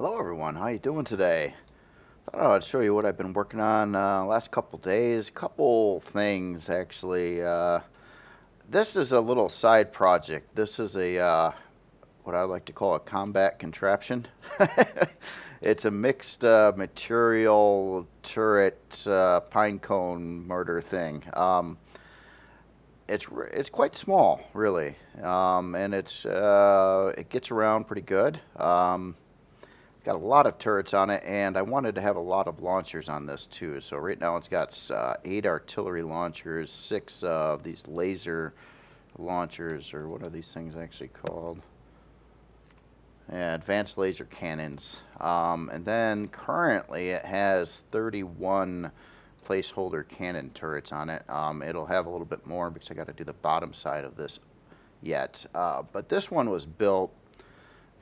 Hello everyone, how you doing today? Thought I'd show you what I've been working on last couple days. Couple things actually. This is a little side project. This is a what I like to call a combat contraption. It's a mixed material turret pine cone mortar thing. It's quite small, really, and it gets around pretty good. It's got a lot of turrets on it, and I wanted to have a lot of launchers on this too. So right now it's got 8 artillery launchers, 6 of these laser launchers, or what are these things actually called? Yeah, advanced laser cannons. And then currently it has 31 placeholder cannon turrets on it. It'll have a little bit more because I got to do the bottom side of this yet. But this one was built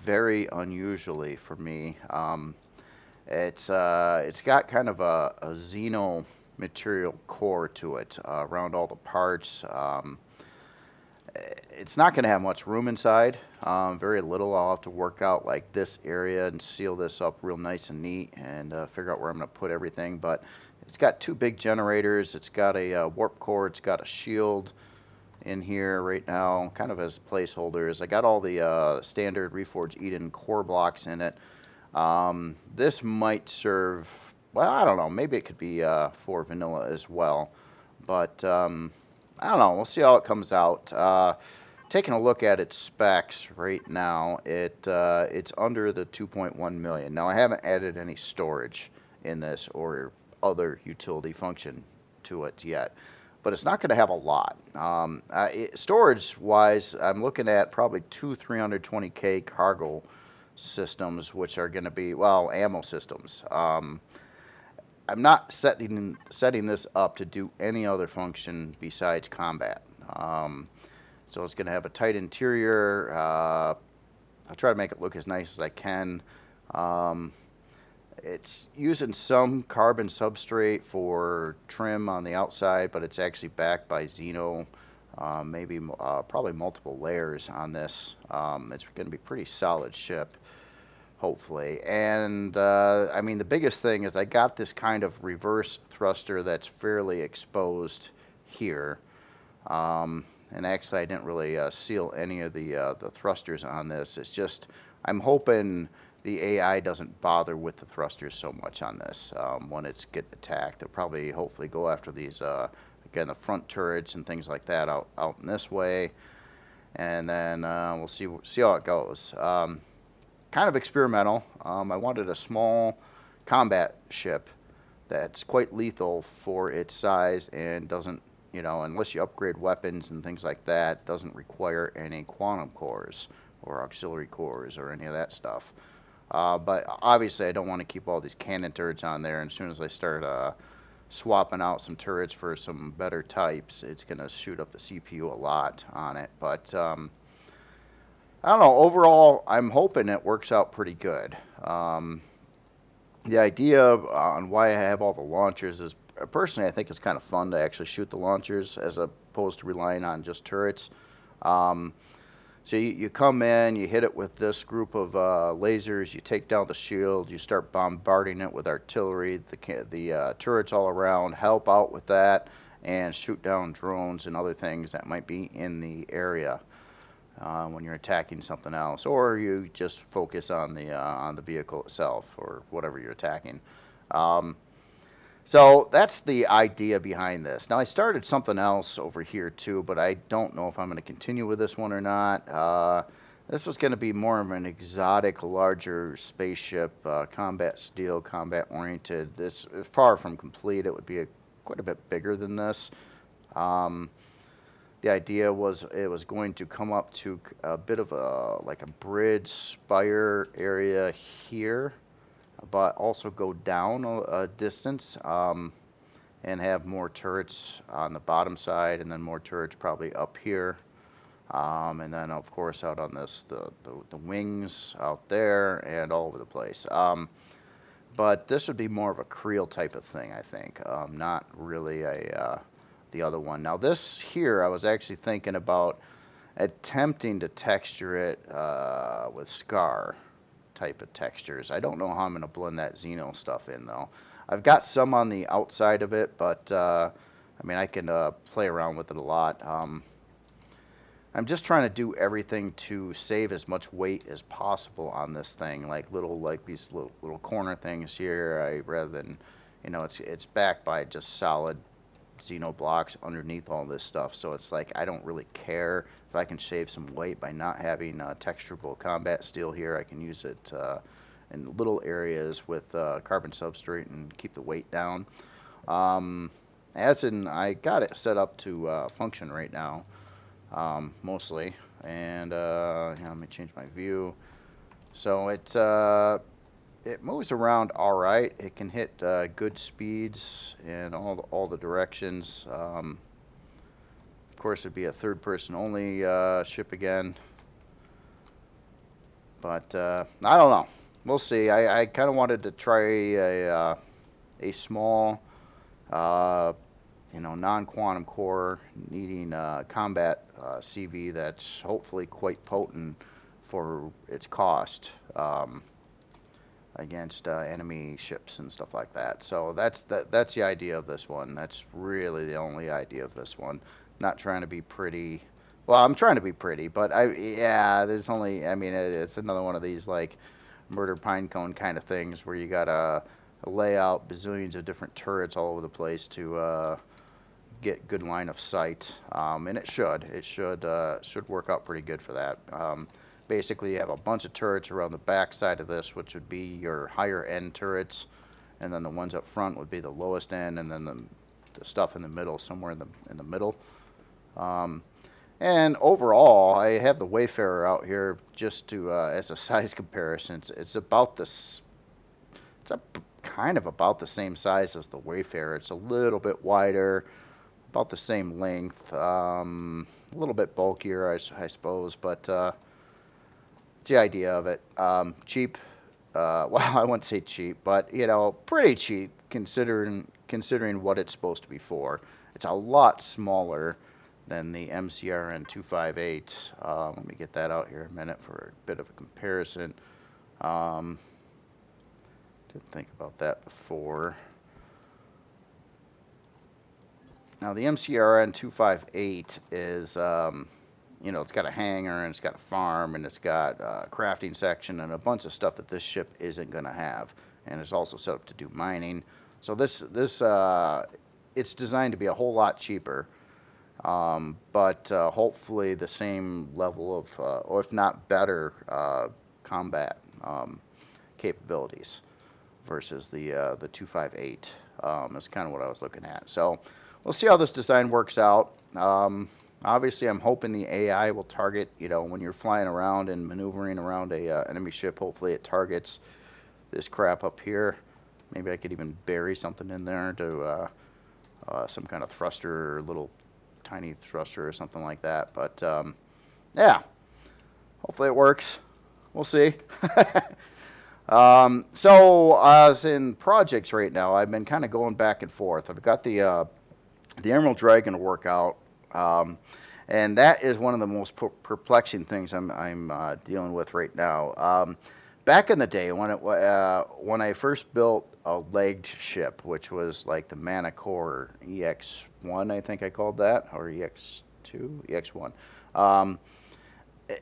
very unusually for me. It's got kind of a xeno material core to it around all the parts. It's not going to have much room inside. Very little. I'll have to work out like this area and seal this up real nice and neat and figure out where I'm going to put everything. But it's got 2 big generators. It's got a warp core. It's got a shield in here right now, kind of as placeholders. I got all the standard Reforged Eden core blocks in it. This might serve, well, I don't know, maybe it could be for vanilla as well, but I don't know, we'll see how it comes out. Taking a look at its specs right now, it's under the 2.1 million. Now I haven't added any storage in this or other utility function to it yet, but it's not going to have a lot. Storage-wise, I'm looking at probably 2 320K cargo systems, which are going to be, well, ammo systems. I'm not setting this up to do any other function besides combat. So it's going to have a tight interior. I'll try to make it look as nice as I can. It's using some carbon substrate for trim on the outside, but it's actually backed by Xeno, probably multiple layers on this. It's going to be pretty solid ship, hopefully. And I mean, the biggest thing is I got this kind of reverse thruster that's fairly exposed here. And actually, I didn't really seal any of the thrusters on this. It's just I'm hoping the AI doesn't bother with the thrusters so much on this when it's getting attacked. They'll probably hopefully go after these again, the front turrets and things like that out in this way, and then we'll see how it goes. Kind of experimental. I wanted a small combat ship that's quite lethal for its size and doesn't, unless you upgrade weapons and things like that, doesn't require any quantum cores or auxiliary cores or any of that stuff. But obviously I don't want to keep all these cannon turrets on there, and as soon as I start swapping out some turrets for some better types, it's going to shoot up the CPU a lot on it. But I don't know, overall I'm hoping it works out pretty good. The idea on why I have all the launchers is, personally, I think it's kind of fun to actually shoot the launchers as opposed to relying on just turrets. So you come in, you hit it with this group of lasers, you take down the shield, you start bombarding it with artillery, the turrets all around help out with that, and shoot down drones and other things that might be in the area when you're attacking something else, or you just focus on the vehicle itself or whatever you're attacking. So that's the idea behind this. Now I started something else over here too, but I don't know if I'm going to continue with this one or not. This was going to be more of an exotic, larger spaceship, combat steel, combat oriented. This is far from complete. It would be quite a bit bigger than this. The idea was it was going to come up to a bit of like a bridge spire area here, but also go down a distance and have more turrets on the bottom side, and then more turrets probably up here, and then of course out on the wings out there and all over the place. But this would be more of a Kriel type of thing, I think, not really the other one. Now this here, I was actually thinking about attempting to texture it with Scar type of textures. I don't know how I'm going to blend that Xeno stuff in, though. I've got some on the outside of it, but I mean, I can play around with it a lot. I'm just trying to do everything to save as much weight as possible on this thing, like these little corner things here. Rather than, you know, it's backed by just solid Xeno blocks underneath all this stuff, so it's like I don't really care if I can save some weight by not having texturable combat steel here. I can use it in little areas with carbon substrate and keep the weight down. I got it set up to function right now, mostly, and let me change my view. So it moves around all right. It can hit good speeds in all the directions. Of course, it'd be a third-person only ship again, but I don't know. We'll see. I kind of wanted to try a small, non-quantum core needing combat CV that's hopefully quite potent for its cost. Against enemy ships and stuff like that. So that's the idea of this one. That's really the only idea of this one. Not trying to be pretty. Well, I'm trying to be pretty, but there's only. I mean, it's another one of these like murder pinecone kind of things where you gotta lay out bazillions of different turrets all over the place to get good line of sight. And it should work out pretty good for that. Basically, you have a bunch of turrets around the back side of this, which would be your higher end turrets, and then the ones up front would be the lowest end, and then the stuff in the middle, somewhere in the middle. And overall, I have the Wayfarer out here just to as a size comparison. It's about this. It's kind of about the same size as the Wayfarer. It's a little bit wider, about the same length, a little bit bulkier, I suppose, but. The idea of it. Cheap. Well, I wouldn't say cheap, but pretty cheap considering what it's supposed to be for. It's a lot smaller than the MCRN 258. Let me get that out here a minute for a bit of a comparison. Didn't think about that before. Now the MCRN 258 is it's got a hangar and it's got a farm and it's got a crafting section and a bunch of stuff that this ship isn't going to have. And it's also set up to do mining. So this it's designed to be a whole lot cheaper, but hopefully the same level of, or if not better, combat capabilities versus the 258. That's kind of what I was looking at. So we'll see how this design works out. Obviously, I'm hoping the AI will target, when you're flying around and maneuvering around a enemy ship, hopefully it targets this crap up here. Maybe I could even bury something in there to some kind of thruster, little tiny thruster or something like that. But, yeah, hopefully it works. We'll see. So, as in projects right now, I've been kind of going back and forth. I've got the Emerald Dragon to work out. And that is one of the most perplexing things I'm dealing with right now. Back in the day, when I first built a legged ship, which was like the Manicore EX1, I think I called that, or EX2, EX1.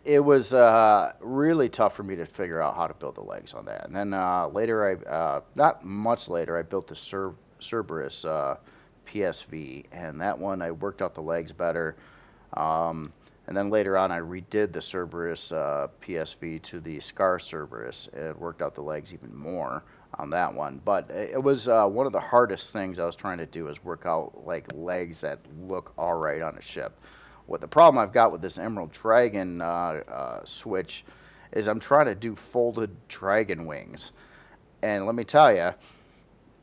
It was really tough for me to figure out how to build the legs on that. And then later, not much later, I built the Cerberus PSV, and that one I worked out the legs better. And then later on I redid the Cerberus PSV to the Scar Cerberus and worked out the legs even more on that one. But it was one of the hardest things I was trying to do is work out like legs that look all right on a ship. What the problem I've got with this Emerald Dragon switch is I'm trying to do folded dragon wings, and let me tell you,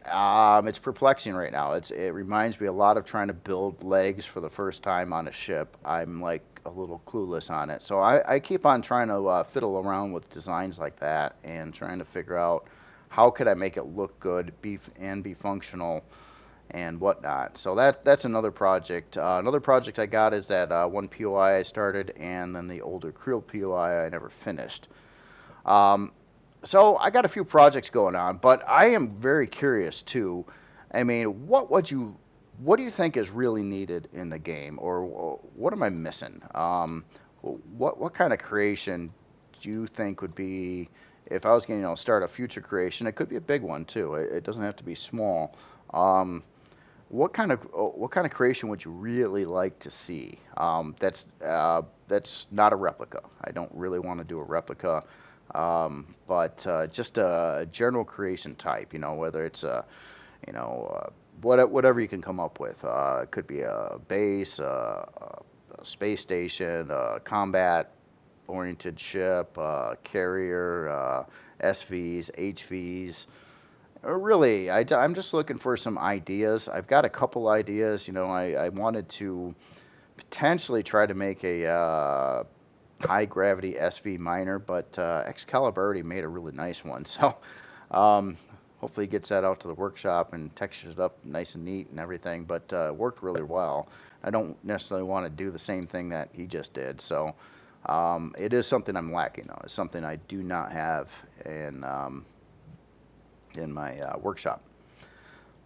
it's perplexing right now. It reminds me a lot of trying to build legs for the first time on a ship. I'm like a little clueless on it. So I keep on trying to fiddle around with designs like that and trying to figure out how could I make it look good, be functional, and whatnot. So that's another project. Another project I got is that one POI I started, and then the older Kriel POI I never finished. So I got a few projects going on, but I am very curious too. I mean, what do you think is really needed in the game, or what am I missing? What kind of creation do you think would be, if I was going to, start a future creation? It could be a big one too. It doesn't have to be small. Um, what kind of creation would you really like to see? That's not a replica. I don't really want to do a replica, but just a general creation type. Whether it's you know, whatever you can come up with. It could be a base, a space station, a combat-oriented ship, carrier, SVs, HVs. Really, I'm just looking for some ideas. I've got a couple ideas. I wanted to potentially try to make a high gravity SV miner, but Excalibur already made a really nice one. So um, hopefully he gets that out to the workshop and textures it up nice and neat and everything. But worked really well. I don't necessarily want to do the same thing that he just did. So it is something I'm lacking though. It's something I do not have in my workshop.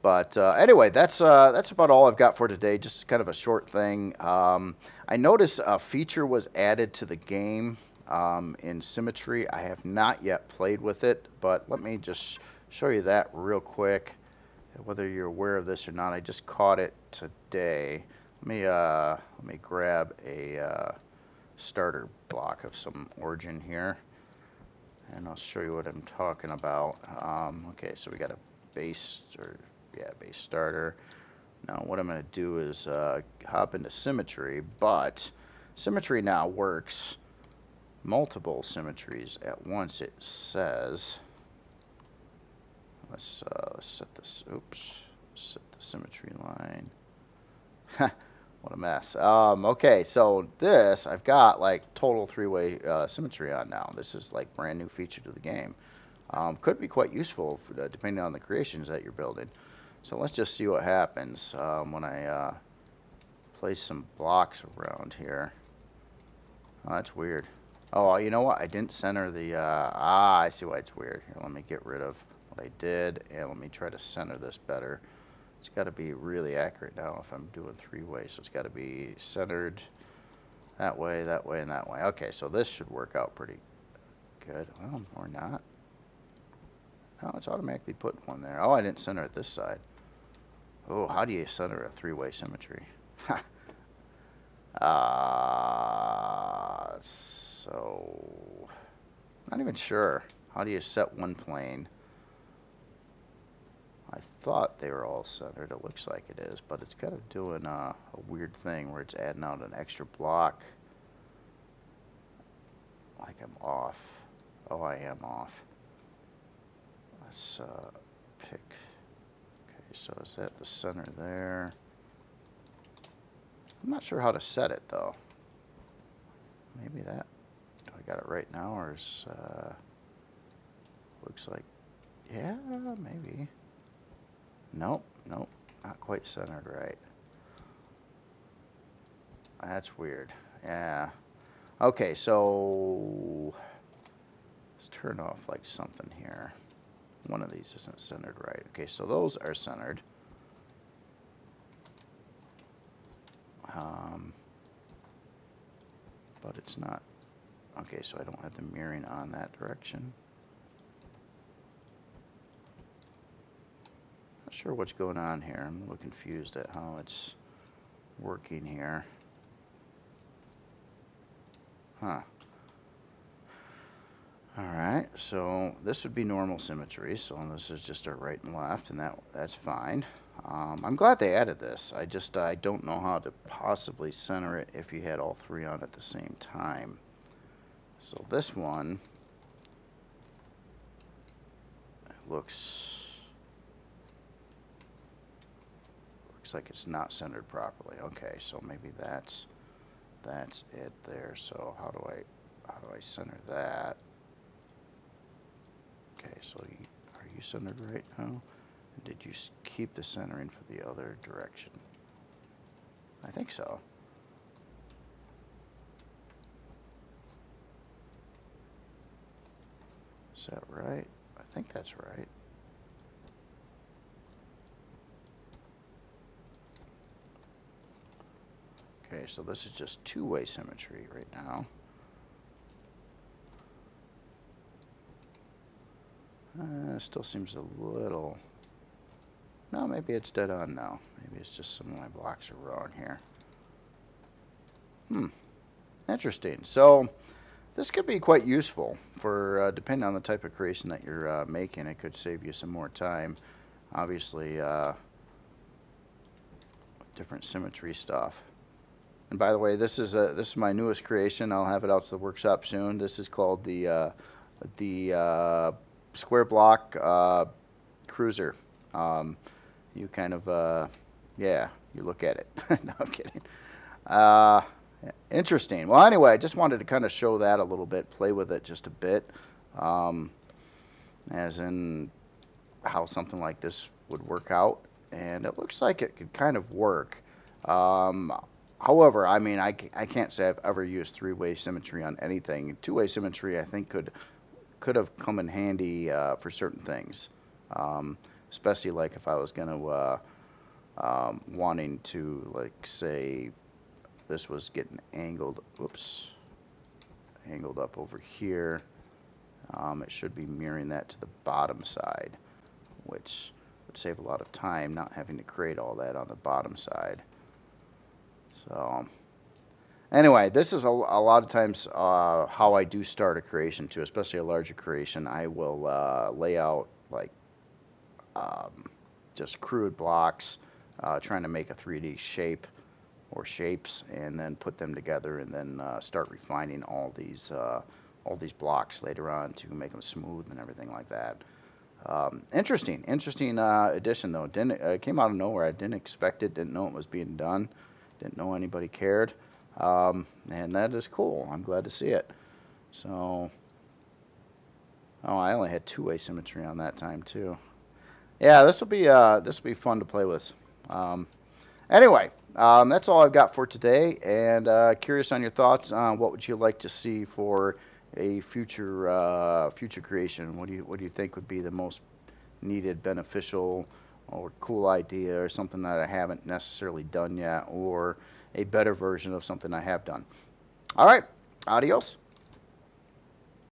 But anyway, that's about all I've got for today. Just kind of a short thing. I noticed a feature was added to the game in Symmetry. I have not yet played with it, but let me just show you that real quick. Whether you're aware of this or not, I just caught it today. Let me grab a starter block of some origin here, and I'll show you what I'm talking about. Okay, so we got a base base starter. Now what I'm going to do is hop into Symmetry, but Symmetry now works multiple symmetries at once. It says, let's set this. Oops, set the symmetry line. What a mess. Okay, so this I've got like total three-way symmetry on now. This is like brand new feature to the game. Could be quite useful depending on the creations that you're building. So let's just see what happens when I place some blocks around here. Oh, that's weird. Oh, you know what? I didn't center the... I see why it's weird. Here, let me get rid of what I did, and let me try to center this better. It's got to be really accurate now if I'm doing three-way, so it's got to be centered that way, and that way. Okay, so this should work out pretty good. Well, or not. No, it's automatically put one there. Oh, I didn't center it this side. Oh, how do you center a three-way symmetry? So, not even sure. How do you set one plane? I thought they were all centered. It looks like it is, but it's kind of doing a weird thing where it's adding out an extra block. Like I'm off. Oh, I am off. Let's pick. Okay, so is that the center there? I'm not sure how to set it though. Maybe that. Do I got it right now, or is looks like, yeah, maybe. Nope, not quite centered right. That's weird. Yeah. Okay, so let's turn off like something here. One of these isn't centered right. Okay, so those are centered. But it's not. Okay, so I don't have the mirroring on that direction. Not sure what's going on here. I'm a little confused at how it's working here. Huh. Alright, so this would be normal symmetry, so this is just our right and left, and that's fine. I'm glad they added this. I don't know how to possibly center it if you had all three on at the same time. So this one looks like it's not centered properly. Okay, so maybe that's it there. So how do I center that? Okay, so are you centered right now? And did you keep the centering for the other direction? I think so. Is that right? I think that's right. Okay, so this is just two-way symmetry right now. Still seems a little... No, maybe it's dead on now. Maybe it's just some of my blocks are wrong here. Interesting. So this could be quite useful for, depending on the type of creation that you're making. It could save you some more time. Obviously, different symmetry stuff. And by the way, this is my newest creation. I'll have it out to the workshop soon. This is called the square block cruiser. You kind of yeah, you look at it. No, I'm kidding. Interesting. Well, anyway, I just wanted to kind of show that a little bit, play with it just a bit, as in how something like this would work out. And it looks like it could kind of work. However, I mean, I can't say I've ever used three-way symmetry on anything. Two-way symmetry, I think, could have come in handy for certain things, especially like if I was going to wanting to, like, say this was getting angled, whoops, angled up over here. It should be mirroring that to the bottom side, which would save a lot of time not having to create all that on the bottom side. So anyway, this is a lot of times how I do start a creation too, especially a larger creation. I will lay out like just crude blocks, trying to make a 3D shape or shapes, and then put them together, and then start refining all these blocks later on to make them smooth and everything like that. Interesting addition though. It came out of nowhere. I didn't expect it. Didn't know it was being done. Didn't know anybody cared. And that is cool. I'm glad to see it. So, oh, I only had two-way symmetry on that time too. Yeah, this will be fun to play with. Anyway, that's all I've got for today. And curious on your thoughts on what would you like to see for a future creation. What do you think would be the most needed, beneficial, or cool idea, or something that I haven't necessarily done yet, or a better version of something I have done? All right, adios.